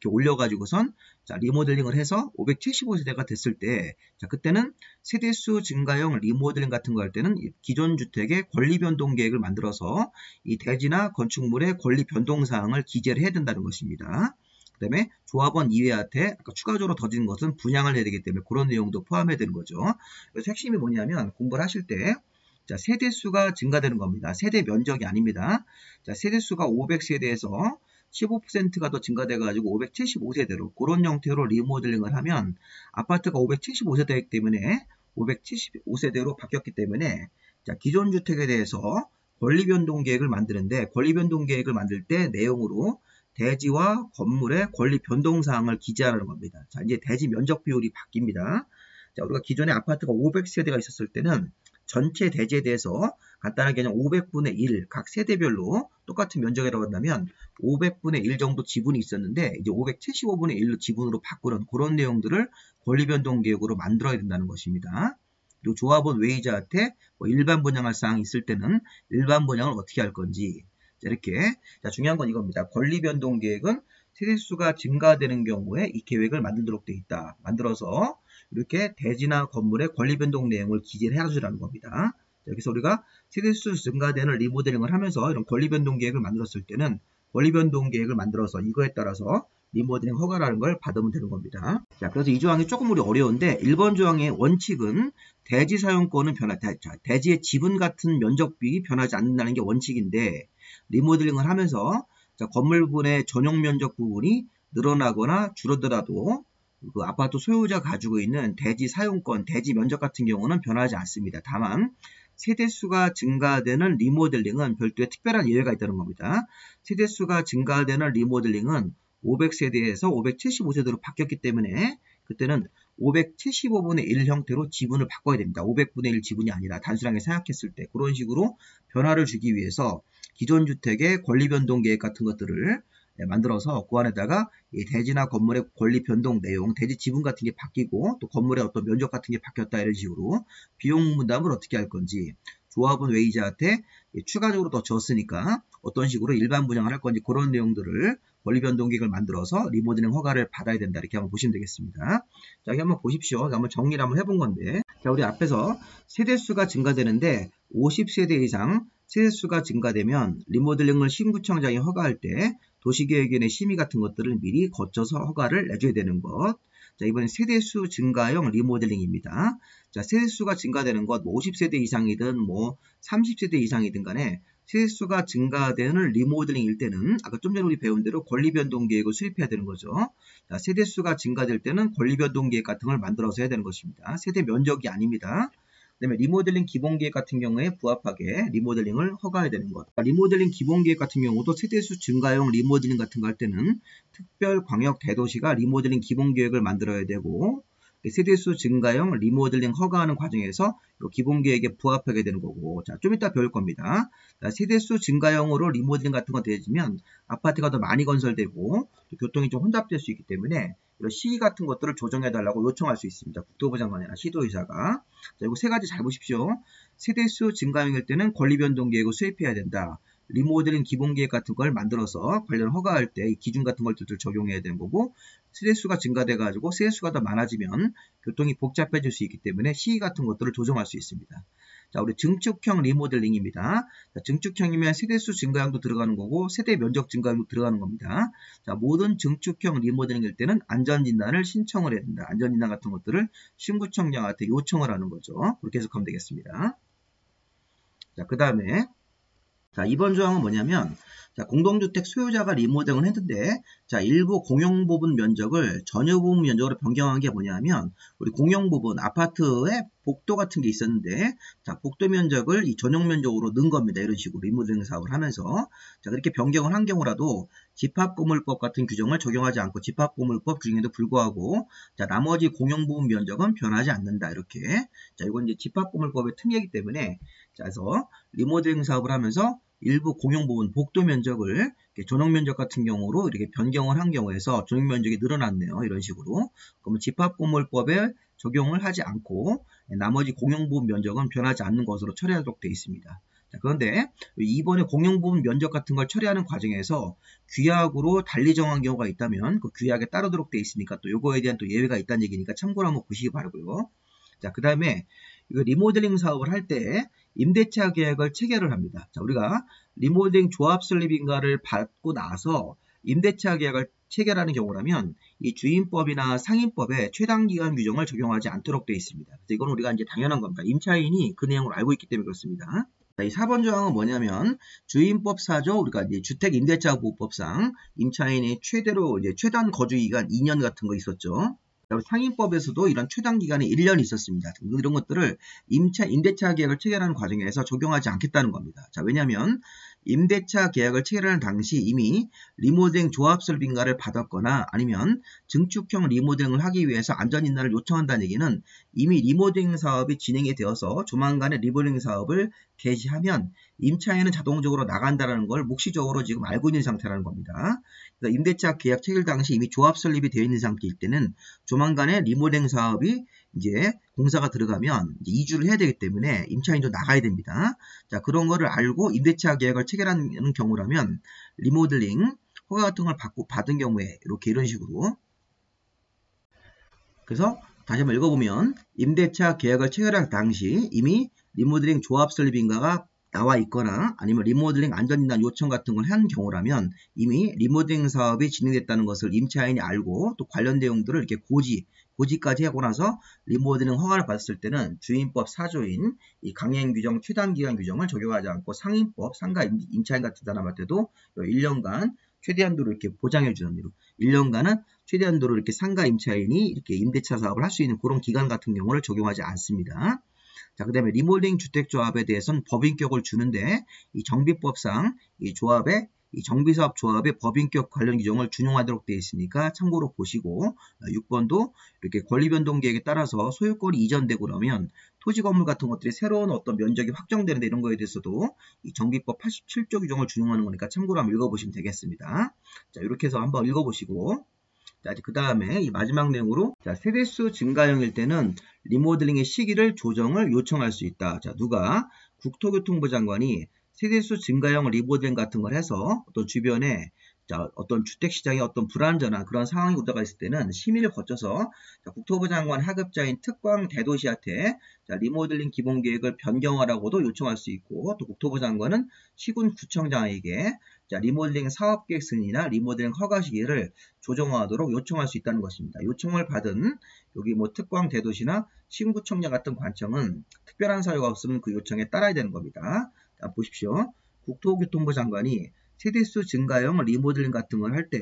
Speaker 1: 올려가지고선 자, 리모델링을 해서 575세대가 됐을 때, 자, 그때는 세대수 증가형 리모델링 같은 거 할 때는 기존 주택의 권리 변동 계획을 만들어서 이 대지나 건축물의 권리 변동 사항을 기재를 해야 된다는 것입니다. 그 다음에 조합원 이외한테 아까 추가적으로 더진 것은 분양을 해야 되기 때문에 그런 내용도 포함해야 되는 거죠. 그래서 핵심이 뭐냐면 공부를 하실 때 자, 세대수가 증가되는 겁니다. 세대 면적이 아닙니다. 자, 세대수가 500세대에서 15%가 더 증가돼가지고 575세대로 그런 형태로 리모델링을 하면 아파트가 575세대이기 때문에 575세대로 바뀌었기 때문에 자, 기존 주택에 대해서 권리 변동 계획을 만드는데 권리 변동 계획을 만들 때 내용으로 대지와 건물의 권리 변동 사항을 기재하는 겁니다. 자, 이제 대지 면적 비율이 바뀝니다. 자, 우리가 기존에 아파트가 500세대가 있었을 때는 전체 대지에 대해서 간단하게 그냥 500분의 1 각 세대별로 똑같은 면적이라고 한다면 500분의 1 정도 지분이 있었는데 이제 575분의 1로 지분으로 바꾸는 그런 내용들을 권리 변동 계획으로 만들어야 된다는 것입니다. 그리고 조합원 외의자한테 뭐 일반 분양할 사항이 있을 때는 일반 분양을 어떻게 할 건지 이렇게 자, 중요한 건 이겁니다. 권리 변동 계획은 세대수가 증가되는 경우에 이 계획을 만들도록 되어 있다. 만들어서 이렇게 대지나 건물의 권리 변동 내용을 기재를 해주라는 겁니다. 여기서 우리가 세대수 증가되는 리모델링을 하면서 이런 권리 변동 계획을 만들었을 때는 권리 변동 계획을 만들어서 이거에 따라서 리모델링 허가라는 걸 받으면 되는 겁니다. 자, 그래서 이 조항이 조금 우리 어려운데 1번 조항의 원칙은 대지 사용권은 대지의 지분 같은 면적비 변하지 않는다는 게 원칙인데 리모델링을 하면서 자, 건물분의 전용 면적 부분이 늘어나거나 줄어들어도 그 아파트 소유자가 가지고 있는 대지 사용권, 대지 면적 같은 경우는 변하지 않습니다. 다만 세대수가 증가되는 리모델링은 별도의 특별한 예외가 있다는 겁니다. 세대수가 증가되는 리모델링은 500세대에서 575세대로 바뀌었기 때문에 그때는 575분의 1 형태로 지분을 바꿔야 됩니다. 500분의 1 지분이 아니라 단순하게 생각했을 때 그런 식으로 변화를 주기 위해서 기존 주택의 권리 변동 계획 같은 것들을 만들어서 그 안에다가 이 대지나 건물의 권리 변동 내용, 대지 지분 같은 게 바뀌고 또 건물의 어떤 면적 같은 게 바뀌었다 이런 식으로 비용 분담을 어떻게 할 건지 조합원 외의자한테 추가적으로 더 줬으니까 어떤 식으로 일반 분양을 할 건지 그런 내용들을 권리 변동 계획을 만들어서 리모델링 허가를 받아야 된다 이렇게 한번 보시면 되겠습니다. 자, 여기 한번 보십시오. 한번 정리를 한번 해본 건데 자, 우리 앞에서 세대수가 증가되는데 50세대 이상 세대수가 증가되면 리모델링을 신구청장이 허가할 때 도시계획위원회 심의 같은 것들을 미리 거쳐서 허가를 내줘야 되는 것. 자, 이번엔 세대수 증가형 리모델링입니다. 자, 세대수가 증가되는 것, 뭐 50세대 이상이든 뭐 30세대 이상이든 간에 세대수가 증가되는 리모델링일 때는 아까 좀 전에 우리 배운 대로 권리 변동 계획을 수립해야 되는 거죠. 자, 세대수가 증가될 때는 권리 변동 계획 같은 걸 만들어서 해야 되는 것입니다. 세대 면적이 아닙니다. 그 다음에 리모델링 기본계획 같은 경우에 부합하게 리모델링을 허가해야 되는 것. 리모델링 기본계획 같은 경우도 세대수 증가형 리모델링 같은 거 할 때는 특별 광역 대도시가 리모델링 기본계획을 만들어야 되고 세대수 증가형 리모델링 허가하는 과정에서 기본계획에 부합하게 되는 거고 자, 좀 이따 배울 겁니다. 자, 세대수 증가형으로 리모델링 같은 거 되어지면 아파트가 더 많이 건설되고 또 교통이 좀 혼잡될 수 있기 때문에 이런 시기 같은 것들을 조정해달라고 요청할 수 있습니다. 국토부장관이나 아니라 시도의사가. 자, 이거 세 가지 잘 보십시오. 세대수 증가형일 때는 권리변동계획을 수립해야 된다. 리모델링 기본계획 같은 걸 만들어서 관련 허가할 때 이 기준 같은 것들을 적용해야 되는 거고 세대수가 증가돼가지고 세대수가 더 많아지면 교통이 복잡해질 수 있기 때문에 시기 같은 것들을 조정할 수 있습니다. 자, 우리 증축형 리모델링입니다. 자, 증축형이면 세대수 증가형도 들어가는 거고 세대 면적 증가형도 들어가는 겁니다. 자, 모든 증축형 리모델링일 때는 안전진단을 신청을 해야 된다. 안전진단 같은 것들을 신구청장한테 요청을 하는 거죠. 그렇게 해석하면 되겠습니다. 자, 그 다음에 자, 이번 조항은 뭐냐면 자, 공동주택 소유자가 리모델링을 했는데 자, 일부 공용부분 면적을 전유부분 면적으로 변경한 게 뭐냐면 우리 공용부분 아파트에 복도 같은 게 있었는데 자, 복도 면적을 이 전용 면적으로 넣은 겁니다. 이런 식으로 리모델링 사업을 하면서 자, 그렇게 변경을 한 경우라도 집합건물법 같은 규정을 적용하지 않고 집합건물법 규정에도 불구하고 자, 나머지 공용부분 면적은 변하지 않는다. 이렇게 자, 이건 이제 집합건물법의 특례이기 때문에 자, 그래서 리모델링 사업을 하면서 일부 공용부분 복도 면적을 전용 면적 같은 경우로 이렇게 변경을 한 경우에서 전용 면적이 늘어났네요. 이런 식으로. 그러면 집합건물법에 적용을 하지 않고 나머지 공용부분 면적은 변하지 않는 것으로 처리하도록 되어 있습니다. 자, 그런데 2번의 공용부분 면적 같은 걸 처리하는 과정에서 규약으로 달리 정한 경우가 있다면 그 규약에 따르도록 돼 있으니까 또 요거에 대한 또 예외가 있다는 얘기니까 참고로 한번 보시기 바라고요. 자, 그 다음에 이거 리모델링 사업을 할 때 임대차 계약을 체결을 합니다. 자, 우리가 리모델링 조합 설립인가를 받고 나서 임대차 계약을 체결하는 경우라면 이 주임법이나 상임법에 최단기간 규정을 적용하지 않도록 되어 있습니다. 그래서 이건 우리가 이제 당연한 겁니다. 임차인이 그 내용을 알고 있기 때문에 그렇습니다. 자, 이 4번 조항은 뭐냐면 주임법 4조 우리가 이제 주택임대차보호법상 임차인이 최대로 이제 최단 거주기간 2년 같은 거 있었죠. 상임법에서도 이런 최단 기간이 1년이 있었습니다. 이런 것들을 임대차 계약을 체결하는 과정에서 적용하지 않겠다는 겁니다. 자, 왜냐하면 임대차 계약을 체결하는 당시 이미 리모델링 조합 설립인가를 받았거나 아니면 증축형 리모델링을 하기 위해서 안전인단을 요청한다는 얘기는 이미 리모델링 사업이 진행이 되어서 조만간에 리모델링 사업을 개시하면 임차인은 자동적으로 나간다는 걸 묵시적으로 지금 알고 있는 상태라는 겁니다. 그래서 임대차 계약 체결 당시 이미 조합 설립이 되어 있는 상태일 때는 조만간에 리모델링 사업이 이제 공사가 들어가면 이제 이주를 해야 되기 때문에 임차인도 나가야 됩니다. 자, 그런 거를 알고 임대차 계약을 체결하는 경우라면 리모델링 허가 같은 걸 받은 경우에 이렇게 이런 식으로. 그래서 다시 한번 읽어보면 임대차 계약을 체결할 당시 이미 리모델링 조합 설립인가가 나와 있거나 아니면 리모델링 안전인단 요청 같은 걸 한 경우라면 이미 리모델링 사업이 진행됐다는 것을 임차인이 알고 또 관련 내용들을 이렇게 고지까지 하고 나서 리모델링 허가를 받았을 때는 주임법 4조인 이 강행 규정 최단기간 규정을 적용하지 않고 상임법 상가 임차인 같은 사람한테도 1년간 최대한도로 이렇게 보장해 주는 1년간은 최대한도로 이렇게 상가 임차인이 이렇게 임대차 사업을 할 수 있는 그런 기간 같은 경우를 적용하지 않습니다. 자, 그 다음에 리모델링 주택조합에 대해서는 법인격을 주는데 이 정비법상 이 조합에 이 정비사업 조합의 법인격 관련 규정을 준용하도록 되어 있으니까 참고로 보시고 6번도 이렇게 권리변동 계획에 따라서 소유권이 이전되고 그러면 토지 건물 같은 것들이 새로운 어떤 면적이 확정되는데 이런 거에 대해서도 이 정비법 87조 규정을 준용하는 거니까 참고로 한번 읽어보시면 되겠습니다. 자, 이렇게 해서 한번 읽어보시고 자, 그 다음에 이 마지막 내용으로 자, 세대수 증가형일 때는 리모델링의 시기를 조정을 요청할 수 있다. 자, 누가 국토교통부 장관이 세대수 증가형 리모델링 같은 걸 해서 어떤 주변에 자, 어떤 주택시장에 어떤 불안전한 그런 상황이 오다가 있을 때는 심의를 거쳐서 자, 국토부 장관 하급자인 특광 대도시한테 자, 리모델링 기본계획을 변경하라고도 요청할 수 있고 또 국토부 장관은 시군구청장에게 자, 리모델링 사업계획 승인이나 리모델링 허가 시기를 조정하도록 요청할 수 있다는 것입니다. 요청을 받은 여기 뭐 특광 대도시나 시군구청장 같은 관청은 특별한 사유가 없으면 그 요청에 따라야 되는 겁니다. 자, 보십시오. 국토교통부 장관이 세대수 증가형 리모델링 같은 걸 할 때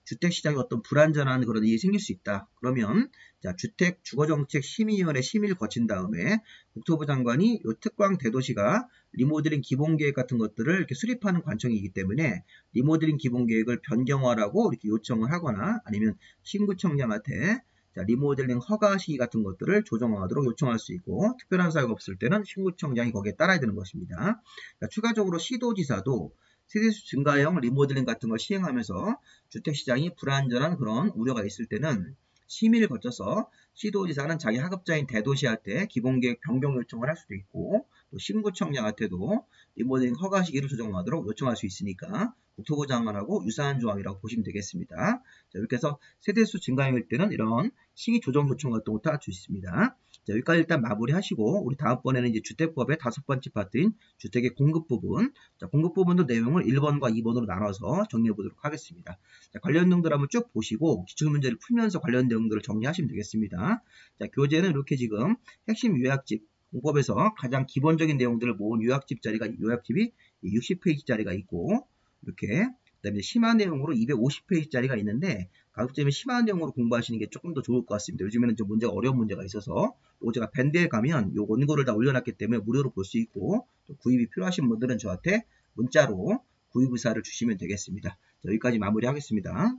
Speaker 1: 주택시장에 어떤 불안전한 그런 일이 생길 수 있다. 그러면 자, 주택주거정책심의위원회 심의를 거친 다음에 국토부 장관이 이 특광 대도시가 리모델링 기본계획 같은 것들을 이렇게 수립하는 관청이기 때문에 리모델링 기본계획을 변경하라고 이렇게 요청을 하거나 아니면 신구청장한테 자, 리모델링 허가 시기 같은 것들을 조정하도록 요청할 수 있고 특별한 사유가 없을 때는 신구청장이 거기에 따라야 되는 것입니다. 자, 추가적으로 시도지사도 세대수 증가형 리모델링 같은 걸 시행하면서 주택시장이 불안전한 그런 우려가 있을 때는 심의를 거쳐서 시도지사는 자기 하급자인 대도시한테 기본계획 변경 요청을 할 수도 있고 또 신구청장한테도 리모델링 허가 시기를 조정하도록 요청할 수 있으니까 국토부 장관하고 유사한 조항이라고 보시면 되겠습니다. 자, 이렇게 해서 세대수 증가형일 때는 이런 시기 조정 요청 같은 것도 할 수 있습니다. 자, 여기까지 일단 마무리하시고 우리 다음번에는 이제 주택법의 5번째 파트인 주택의 공급 부분 자, 공급 부분도 내용을 1번과 2번으로 나눠서 정리해 보도록 하겠습니다. 자, 관련 내용들 한번 쭉 보시고 기출문제를 풀면서 관련 내용들을 정리하시면 되겠습니다. 자, 교재는 이렇게 지금 핵심 요약집 공법에서 가장 기본적인 내용들을 모은 요약집이 60페이지짜리가 있고 이렇게 그다음에 심화 내용으로 250페이지짜리가 있는데 가급적이면 심화 내용으로 공부하시는 게 조금 더 좋을 것 같습니다. 요즘에는 좀 문제가 어려운 문제가 있어서 또 제가 밴드에 가면 요 원고를 다 올려놨기 때문에 무료로 볼 수 있고 또 구입이 필요하신 분들은 저한테 문자로 구입 의사를 주시면 되겠습니다. 자, 여기까지 마무리하겠습니다.